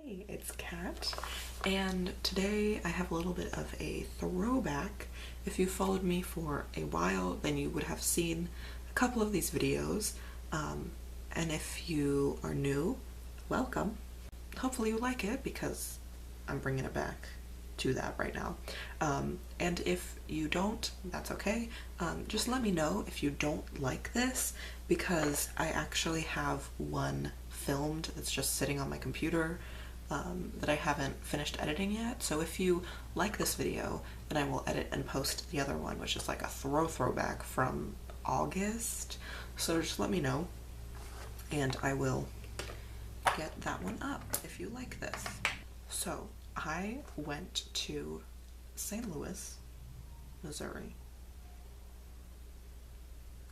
Hey, it's Kat, and today I have a little bit of a throwback. If you followed me for a while, then you would have seen a couple of these videos, and if you are new, welcome. Hopefully you like it because I'm bringing it back to that right now. And if you don't, that's okay. Just let me know if you don't like this, because I actually have one filmed that's just sitting on my computer that I haven't finished editing yet. So if you like this video, then I will edit and post the other one, which is like a throwback from August. So just let me know and I will get that one up if you like this. So I went to St. Louis, Missouri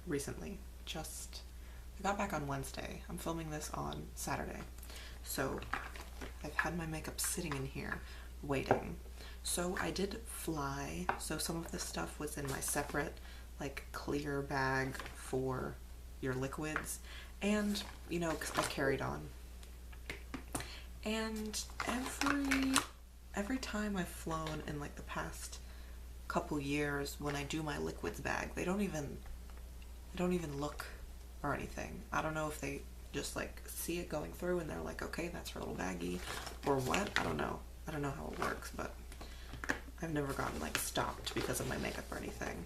recently. I got back on Wednesday. I'm filming this on Saturday. So I've had my makeup sitting in here waiting. So I did fly, so some of this stuff was in my separate like clear bag for your liquids, and you know, because I carried on. And every time I've flown in like the past couple years, when I do my liquids bag, they don't even look or anything. I don't know if they just like see it going through and they're like, okay, that's her little baggie, or what. I don't know how it works, but I've never gotten like stopped because of my makeup or anything.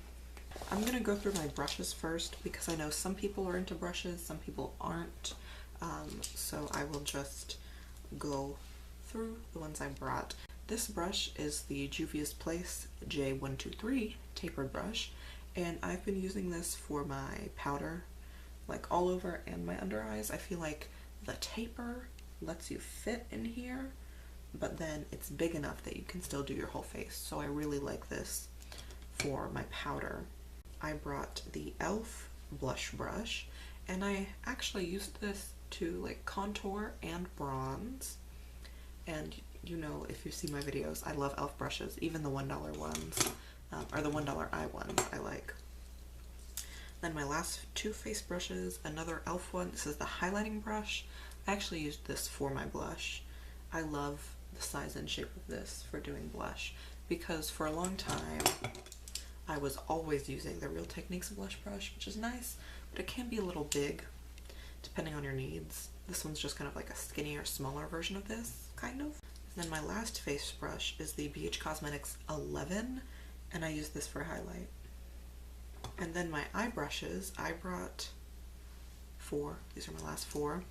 I'm gonna go through my brushes first because I know some people are into brushes, some people aren't. So I will just go through the ones I brought. This brush is the Juvia's Place J123 tapered brush, and I've been using this for my powder, like all over and my under eyes. I feel like the taper lets you fit in here, but then it's big enough that you can still do your whole face. So I really like this for my powder. I brought the e.l.f. blush brush, and I actually used this to like contour and bronze. And you know, if you see my videos, I love e.l.f. brushes, even the $1 ones, or the $1 eye ones I like. Then my last two face brushes, another e.l.f. one. This is the highlighting brush. I actually used this for my blush. I love the size and shape of this for doing blush, because for a long time I was always using the Real Techniques blush brush, which is nice, but it can be a little big depending on your needs. This one's just kind of like a skinnier, smaller version of this, kind of. And then my last face brush is the BH Cosmetics 11, and I use this for highlight. And then my eye brushes, I brought 4. These are my last 4.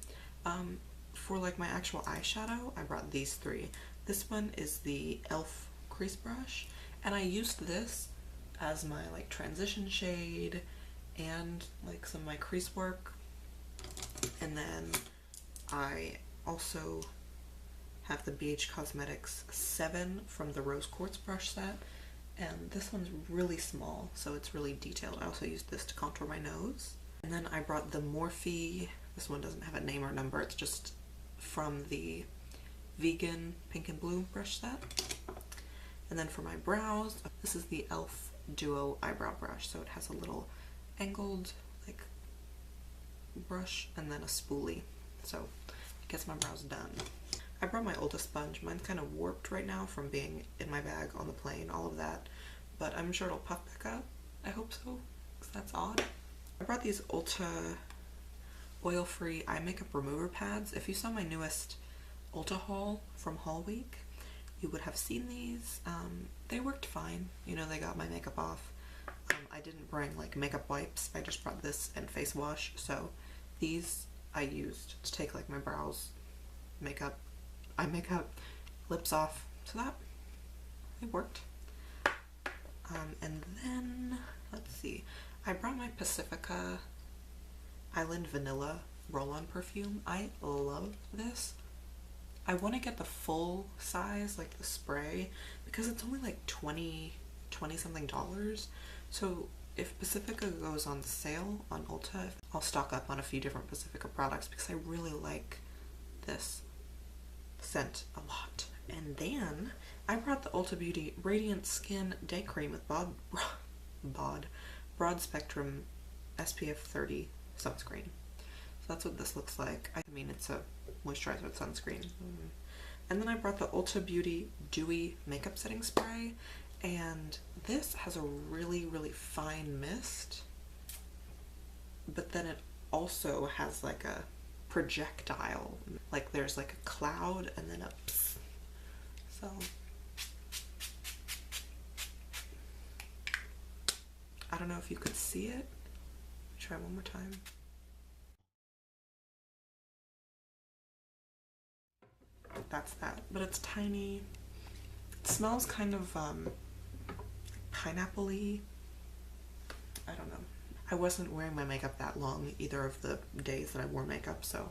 For like my actual eyeshadow, I brought these 3. This one is the e.l.f. crease brush, and I used this as my like transition shade and like some of my crease work. And then I also have the BH Cosmetics 7 from the Rose Quartz brush set, and this one's really small, so it's really detailed. I also used this to contour my nose. And then I brought the Morphe, this one doesn't have a name or number, it's just from the vegan pink and blue brush set. And then for my brows, this is the e.l.f. Duo eyebrow brush, so it has a little angled like brush and then a spoolie, so it gets my brows done. I brought my Ulta sponge. Mine's kind of warped right now from being in my bag on the plane, all of that, but I'm sure it'll puff back up. I hope so, because that's odd. I brought these Ulta oil-free eye makeup remover pads. If you saw my newest Ulta haul from Haul Week, you would have seen these. They worked fine. You know, they got my makeup off. I didn't bring like makeup wipes. I just brought this and face wash. So these I used to take like my brows, makeup, eye makeup, lips off. So that, it worked. And then, let's see. I brought my Pacifica Island Vanilla roll-on perfume. I love this. I want to get the full size, like the spray, because it's only like $20 something. So if Pacifica goes on sale on Ulta, I'll stock up on a few different Pacifica products because I really like this scent a lot. And then I brought the Ulta Beauty Radiant Skin Day Cream with Broad Spectrum SPF 30 sunscreen. So that's what this looks like. I mean, it's a moisturizer with sunscreen. And then I brought the Ulta Beauty Dewy Makeup Setting Spray, and this has a really, really fine mist, but then it also has like a projectile, like there's like a cloud and then a pss. So I don't know if you could see it. Try one more time. That's that, but it's tiny. It smells kind of pineapple-y. I don't know. I wasn't wearing my makeup that long either of the days that I wore makeup, so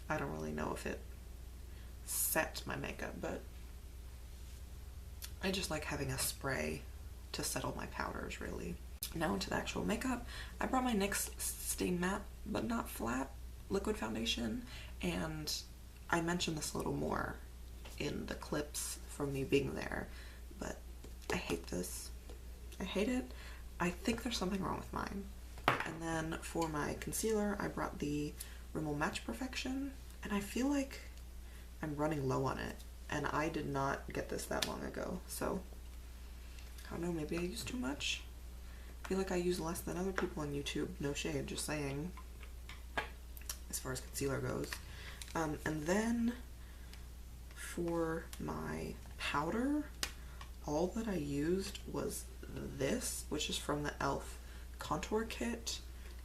I don't really know if it set my makeup, but I just like having a spray to settle my powders, really. Now into the actual makeup. I brought my NYX Stay Matte But Not Flat liquid foundation, and I mentioned this a little more in the clips from me being there, but I hate this. I hate it. I think there's something wrong with mine. And then for my concealer, I brought the Rimmel Match Perfection, and I feel like I'm running low on it, and I did not get this that long ago, so I don't know, maybe I used too much. I feel like I use less than other people on YouTube, no shade, just saying, as far as concealer goes. And then for my powder, all that I used was this, which is from the e.l.f. contour kit.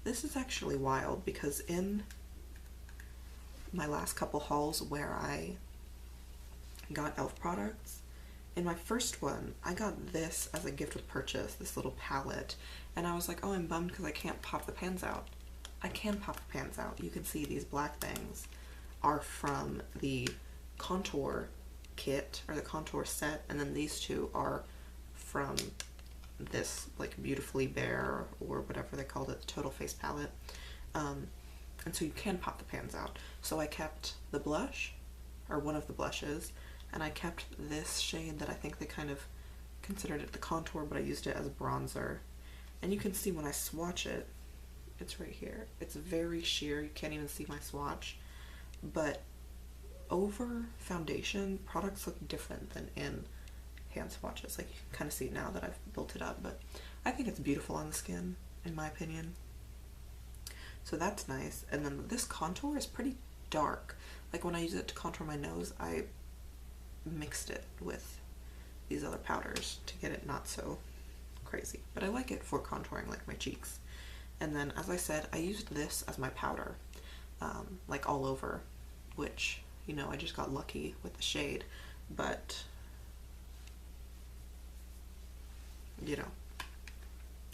This is actually wild because in my last couple hauls where I got e.l.f. products, in my first one, I got this as a gift with purchase, this little palette, and I was like, oh, I'm bummed because I can't pop the pans out. I can pop the pans out. You can see these black things are from the contour kit, or the contour set, and then these two are from this, like, Beautifully Bare, or whatever they called it, the Total Face palette. And so you can pop the pans out. So I kept the blush, or one of the blushes, and I kept this shade that I think they kind of considered it the contour, but I used it as bronzer. And you can see when I swatch it, it's right here. It's very sheer, you can't even see my swatch. But over foundation, products look different than in hand swatches. Like, you can kind of see now that I've built it up, but I think it's beautiful on the skin, in my opinion. So that's nice. And then this contour is pretty dark. Like, when I use it to contour my nose, I mixed it with these other powders to get it not so crazy. But I like it for contouring, like my cheeks. And then, as I said, I used this as my powder, like all over, which, you know, I just got lucky with the shade, but, you know.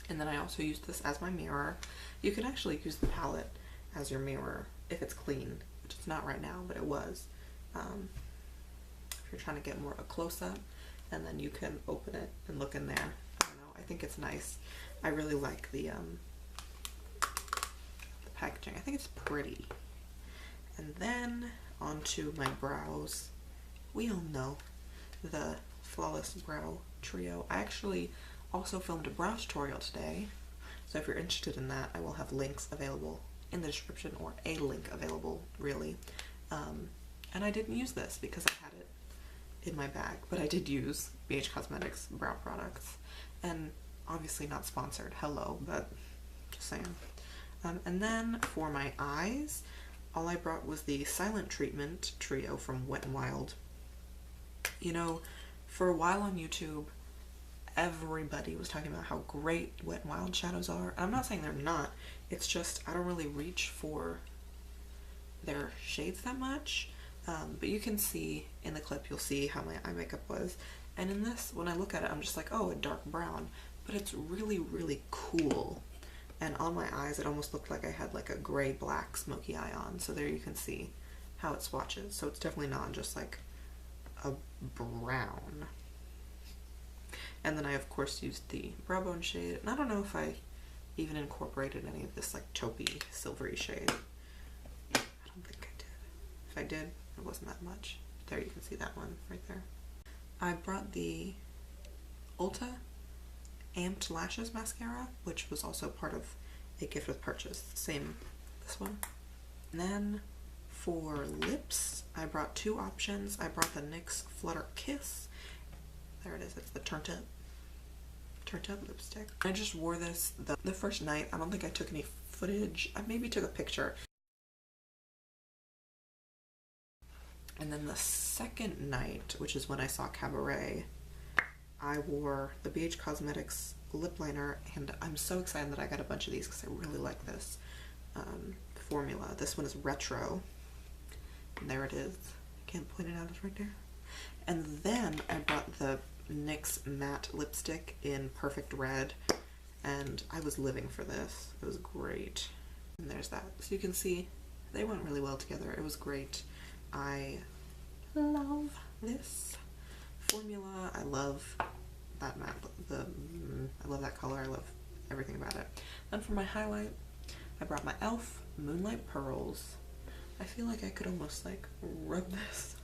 And then I also used this as my mirror. You can actually use the palette as your mirror if it's clean, which it's not right now, but it was. If you're trying to get more of a close-up, and then you can open it and look in there. I don't know, I think it's nice. I really like the packaging. I think it's pretty. And then onto my brows. We all know the Flawless Brow Trio. I actually also filmed a brow tutorial today, so if you're interested in that, I will have links available in the description, or a link available, really. And I didn't use this because I had it in my bag, but I did use BH Cosmetics brow products, and obviously not sponsored, hello, but just saying. And then for my eyes, all I brought was the Silent Treatment Trio from Wet n Wild. You know, for a while on YouTube, everybody was talking about how great Wet n Wild shadows are. And I'm not saying they're not, it's just I don't really reach for their shades that much. But you can see in the clip, you'll see how my eye makeup was. And in this, when I look at it, I'm just like, oh, a dark brown. But it's really, really cool. And on my eyes, it almost looked like I had like a gray-black smoky eye on. So there you can see how it swatches. So it's definitely not just like a brown. And then I, of course, used the brow bone shade. And I don't know if I even incorporated any of this like taupey, silvery shade. I don't think I did. If I did, it wasn't that much. There you can see that one right there. I brought the Ulta Amped Lashes Mascara, which was also part of a gift with purchase. Same, this one. And then For lips, I brought two options. I brought the NYX Flutter Kiss. There it is, it's the turned up lipstick. I just wore this the first night. I don't think I took any footage. I maybe took a picture. And then the second night, which is when I saw Cabaret, I wore the BH Cosmetics lip liner, and I'm so excited that I got a bunch of these because I really like this formula. This one is retro. And there it is. I can't point it out, it's right there. And then I brought the NYX matte lipstick in Perfect Red, and I was living for this. It was great. And there's that. So you can see they went really well together. It was great. I love this formula. I love that matte, I love that color. I love everything about it. Then for my highlight, I brought my e.l.f. Moonlight Pearls. I feel like I could almost like rub this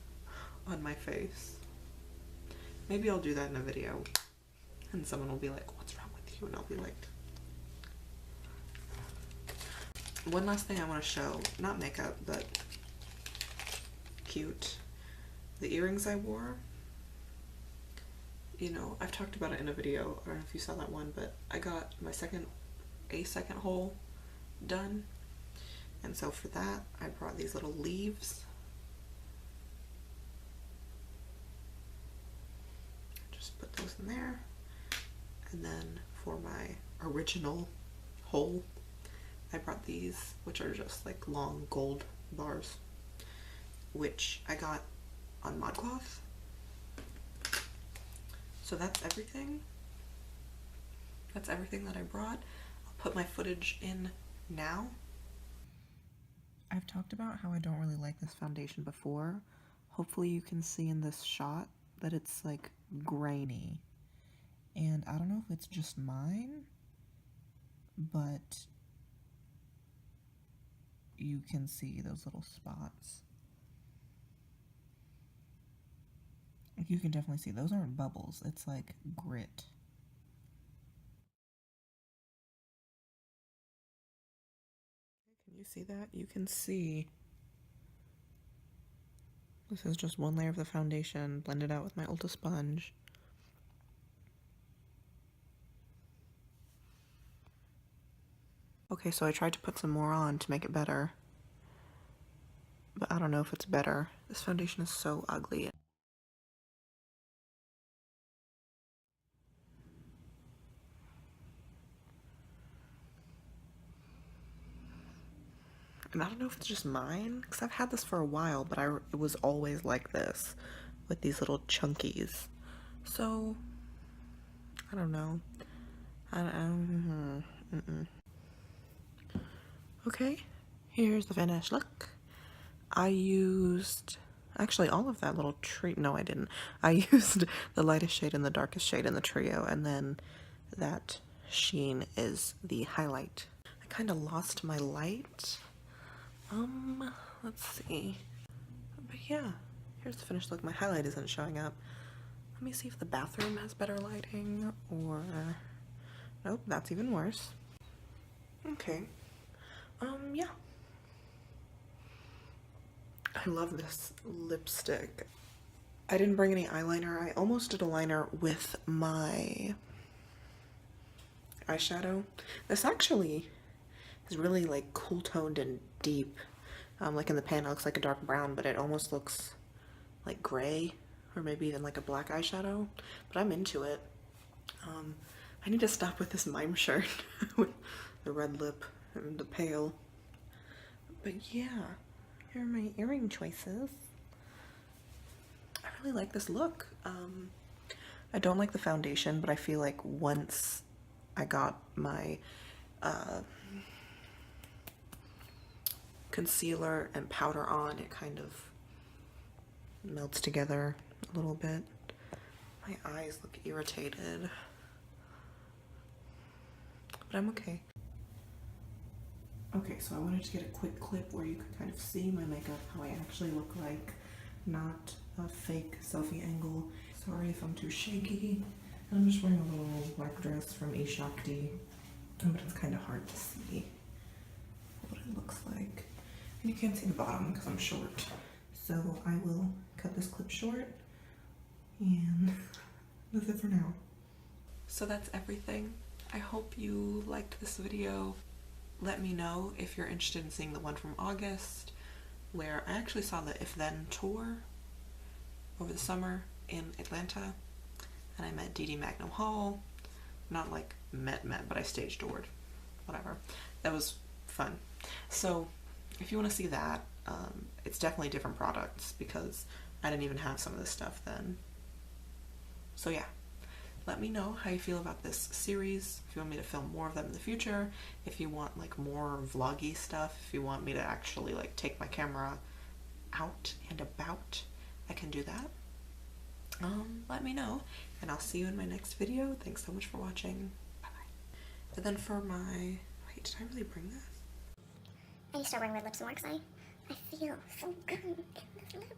on my face. Maybe I'll do that in a video and someone will be like, what's wrong with you? And I'll be like, one last thing I want to show, not makeup, but cute. The earrings I wore, you know, I've talked about it in a video. I don't know if you saw that one, but I got my second hole done. And so for that, I brought these little leaves. Just put those in there. And then for my original hole, I brought these, which are just like long gold bars, which I got on ModCloth. So that's everything. That's everything that I brought. I'll put my footage in now. I've talked about how I don't really like this foundation before. Hopefully you can see in this shot that it's like grainy. And I don't know if it's just mine, but you can see those little spots. Like you can definitely see those aren't bubbles, it's like grit. Can you see that? You can see this is just one layer of the foundation blended out with my Ulta sponge. Okay, so I tried to put some more on to make it better, but I don't know if it's better. This foundation is so ugly. And I don't know if it's just mine, because I've had this for a while, but it was always like this, with these little chunkies. So, I don't know. Okay, here's the finished look. I used, actually all of that little tree, no I didn't. I used the lightest shade and the darkest shade in the trio, and then that sheen is the highlight. I kind of lost my light. Let's see. But yeah, here's the finished look. My highlight isn't showing up. Let me see if the bathroom has better lighting, or nope, that's even worse. Okay. Yeah. I love this lipstick. I didn't bring any eyeliner. I almost did a liner with my eyeshadow. This actually is really like cool toned and deep. Like in the pan it looks like a dark brown, but it almost looks like gray, or maybe even like a black eyeshadow, but I'm into it. I need to stop with this mime shirt with the red lip and the pale. But yeah, here are my earring choices. I really like this look. I don't like the foundation, but I feel like once I got my concealer and powder on, it kind of melts together a little bit. My eyes look irritated, but I'm okay. Okay, so I wanted to get a quick clip where you could kind of see my makeup, how I actually look like, not a fake selfie angle. Sorry if I'm too shaky. And I'm just wearing a little black dress from eShakti, but it's kind of hard to see what it looks like. You can't see the bottom because I'm short. So I will cut this clip short, and that's it for now. So that's everything. I hope you liked this video. Let me know if you're interested in seeing the one from August, where I actually saw the If Then tour over the summer in Atlanta, and I met Dee Dee Magnum Hall. Not like met, but I stage doored. Whatever. That was fun. So if you want to see that, it's definitely different products because I didn't even have some of this stuff then. So yeah, let me know how you feel about this series, if you want me to film more of them in the future, if you want like more vloggy stuff, if you want me to actually like take my camera out and about, I can do that. Let me know, and I'll see you in my next video. Thanks so much for watching. Bye bye. And then for my, wait, did I really bring this? I need to start wearing red lips more because I feel so good in this lip.